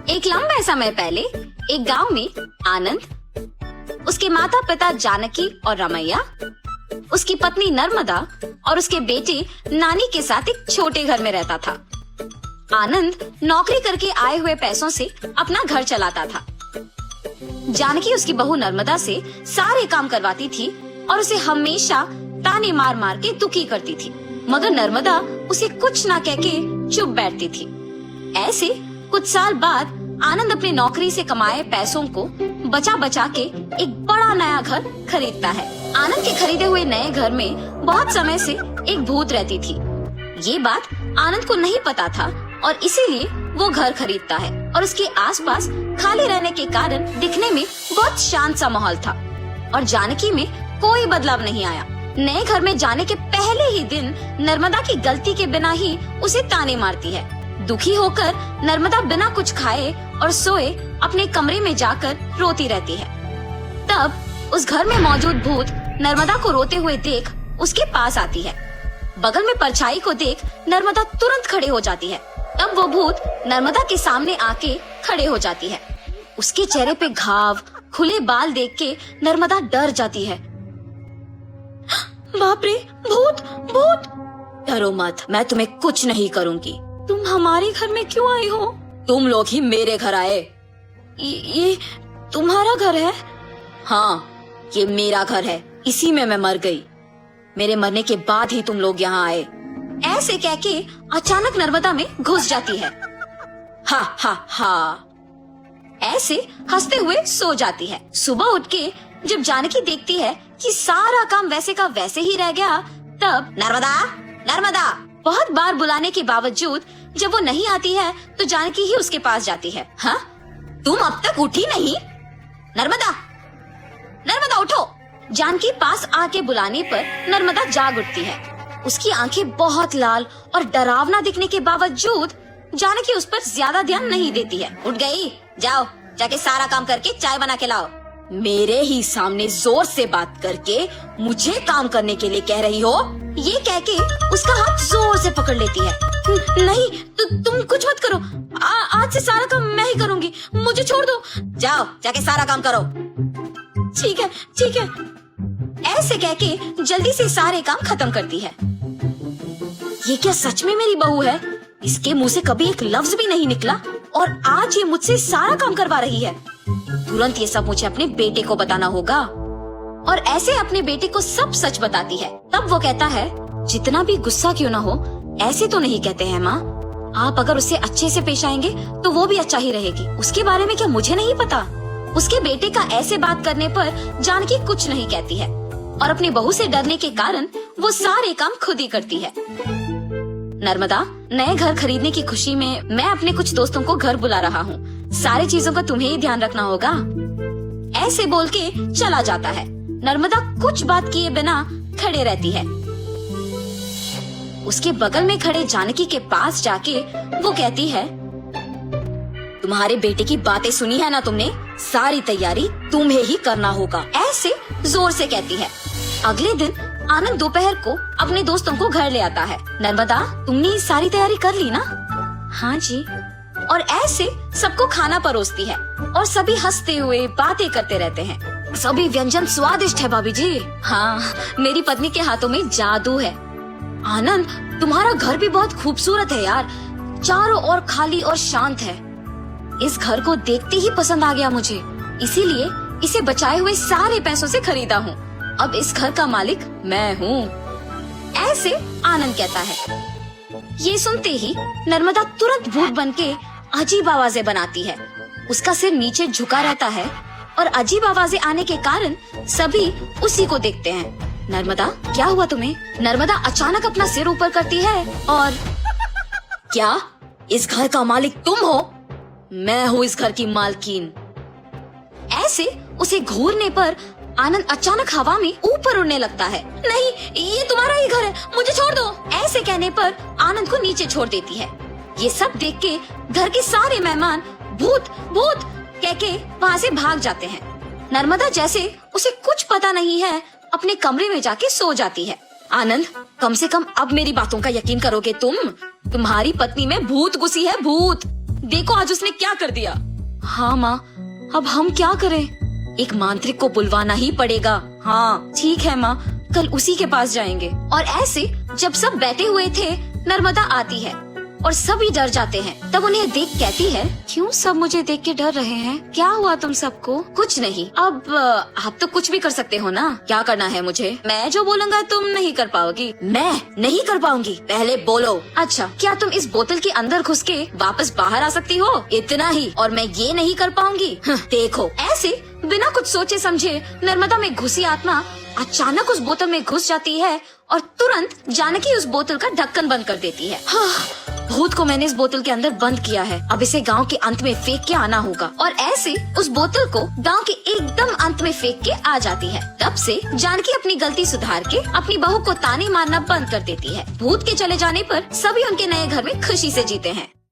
एक लंबे समय पहले एक गांव में आनंद, उसके माता पिता जानकी और रमैया, उसकी पत्नी नर्मदा और उसके बेटे नानी के साथ एक छोटे घर में रहता था। आनंद नौकरी करके आए हुए पैसों से अपना घर चलाता था। जानकी उसकी बहू नर्मदा से सारे काम करवाती थी और उसे हमेशा ताने मार मार के दुखी करती थी, मगर नर्मदा उसे कुछ ना कह के चुप बैठती थी। ऐसे कुछ साल बाद आनंद अपने नौकरी से कमाए पैसों को बचा बचा के एक बड़ा नया घर खरीदता है। आनंद के खरीदे हुए नए घर में बहुत समय से एक भूत रहती थी। ये बात आनंद को नहीं पता था और इसीलिए वो घर खरीदता है और उसके आसपास खाली रहने के कारण दिखने में बहुत शांत सा माहौल था और जानकी में कोई बदलाव नहीं आया। नए घर में जाने के पहले ही दिन नर्मदा की गलती के बिना ही उसे ताने मारती है। दुखी होकर नर्मदा बिना कुछ खाए और सोए अपने कमरे में जाकर रोती रहती है। तब उस घर में मौजूद भूत नर्मदा को रोते हुए देख उसके पास आती है। बगल में परछाई को देख नर्मदा तुरंत खड़े हो जाती है। तब वो भूत नर्मदा के सामने आके खड़े हो जाती है। उसके चेहरे पे घाव, खुले बाल देख के नर्मदा डर जाती है। बाप रे, भूत भूत! डरो मत, मैं तुम्हें कुछ नहीं करूंगी। तुम हमारे घर में क्यों आई हो? तुम लोग ही मेरे घर आए। ये तुम्हारा घर है? हाँ, ये मेरा घर है। इसी में मैं मर गई। मेरे मरने के बाद ही तुम लोग यहाँ आए। ऐसे कह के अचानक नर्मदा में घुस जाती है। हा हा हा, ऐसे हंसते हुए सो जाती है। सुबह उठ के जब जानकी देखती है कि सारा काम वैसे का वैसे ही रह गया, तब नर्मदा नर्मदा बहुत बार बुलाने के बावजूद जब वो नहीं आती है तो जानकी ही उसके पास जाती है। हाँ, तुम अब तक उठी नहीं? नर्मदा नर्मदा उठो! जानकी पास आके बुलाने पर नर्मदा जाग उठती है। उसकी आंखें बहुत लाल और डरावना दिखने के बावजूद जानकी उस पर ज्यादा ध्यान नहीं देती है। उठ गई? जाओ जाके सारा काम करके चाय बना के लाओ। मेरे ही सामने जोर से बात करके मुझे काम करने के लिए कह रही हो? ये कह के उसका हाथ जोर से पकड़ लेती है। नहीं, तुम कुछ मत करो। आज से सारा काम मैं ही करूंगी, मुझे छोड़ दो। जाओ जाके सारा काम करो। ठीक है ठीक है, ऐसे कह के जल्दी से सारे काम खत्म करती है। ये क्या सच में मेरी बहू है? इसके मुंह से कभी एक लफ्ज भी नहीं निकला और आज ये मुझसे सारा काम करवा रही है। तुरंत ये सब मुझे अपने बेटे को बताना होगा। और ऐसे अपने बेटे को सब सच बताती है। तब वो कहता है, जितना भी गुस्सा क्यों ना हो, ऐसे तो नहीं कहते हैं माँ। आप अगर उससे अच्छे से पेश आएंगे तो वो भी अच्छा ही रहेगी। उसके बारे में क्या मुझे नहीं पता? उसके बेटे का ऐसे बात करने पर जानकी कुछ नहीं कहती है और अपनी बहू से डरने के कारण वो सारे काम खुद ही करती है। नर्मदा, नए घर खरीदने की खुशी में मैं अपने कुछ दोस्तों को घर बुला रहा हूँ। सारी चीजों का तुम्हें ही ध्यान रखना होगा। ऐसे बोल के चला जाता है। नर्मदा कुछ बात किए बिना खड़े रहती है। उसके बगल में खड़े जानकी के पास जाके वो कहती है, तुम्हारे बेटे की बातें सुनी है ना तुमने? सारी तैयारी तुम्हें ही करना होगा। ऐसे जोर से कहती है। अगले दिन आनंद दोपहर को अपने दोस्तों को घर ले आता है। नर्मदा, तुमने सारी तैयारी कर ली ना? हाँ जी। और ऐसे सबको खाना परोसती है और सभी हंसते हुए बातें करते रहते हैं। सभी व्यंजन स्वादिष्ट है भाभी जी। हाँ, मेरी पत्नी के हाथों में जादू है। आनंद, तुम्हारा घर भी बहुत खूबसूरत है यार। चारों ओर खाली और शांत है। इस घर को देखते ही पसंद आ गया मुझे, इसीलिए इसे बचाए हुए सारे पैसों से खरीदा हूँ। अब इस घर का मालिक मैं हूँ। ऐसे आनंद कहता है। ये सुनते ही नर्मदा तुरंत भूत बनके अजीब आवाजें बनाती है। उसका सिर नीचे झुका रहता है और अजीब आवाजें आने के कारण सभी उसी को देखते हैं। नर्मदा, क्या हुआ तुम्हें? नर्मदा अचानक अपना सिर ऊपर करती है और क्या इस घर का मालिक तुम हो? मैं हूँ इस घर की मालकिन। ऐसे उसे घूरने पर आनंद अचानक हवा में ऊपर उड़ने लगता है। नहीं, ये तुम्हारा ही घर है, मुझे छोड़ दो। ऐसे कहने पर आनंद को नीचे छोड़ देती है। ये सब देख के घर के सारे मेहमान भूत भूत कह के वहाँ से भाग जाते हैं। नर्मदा जैसे उसे कुछ पता नहीं है अपने कमरे में जाके सो जाती है। आनंद, कम से कम अब मेरी बातों का यकीन करोगे तुम? तुम्हारी पत्नी में भूत घुसी है, भूत। देखो आज उसने क्या कर दिया। हाँ माँ, अब हम क्या करें? एक मांत्रिक को बुलवाना ही पड़ेगा। हाँ ठीक है माँ, कल उसी के पास जाएंगे। और ऐसे जब सब बैठे हुए थे, नर्मदा आती है और सभी डर जाते हैं। तब उन्हें देख कहती है, क्यों सब मुझे देख के डर रहे हैं? क्या हुआ तुम सबको? कुछ नहीं। अब आप तो कुछ भी कर सकते हो ना। क्या करना है मुझे? मैं जो बोलूँगा तुम नहीं कर पाओगी। मैं नहीं कर पाऊंगी? पहले बोलो। अच्छा, क्या तुम इस बोतल के अंदर घुस के वापस बाहर आ सकती हो? इतना ही, और मैं ये नहीं कर पाऊंगी? देखो, ऐसे बिना कुछ सोचे समझे नर्मदा में घुसी आत्मा अचानक उस बोतल में घुस जाती है और तुरंत जानकी उस बोतल का ढक्कन बंद कर देती है। भूत को मैंने इस बोतल के अंदर बंद किया है, अब इसे गांव के अंत में फेंक के आना होगा। और ऐसे उस बोतल को गांव के एकदम अंत में फेंक के आ जाती है। तब से जानकी अपनी गलती सुधार के अपनी बहू को ताने मारना बंद कर देती है। भूत के चले जाने पर सभी उनके नए घर में खुशी से जीते हैं।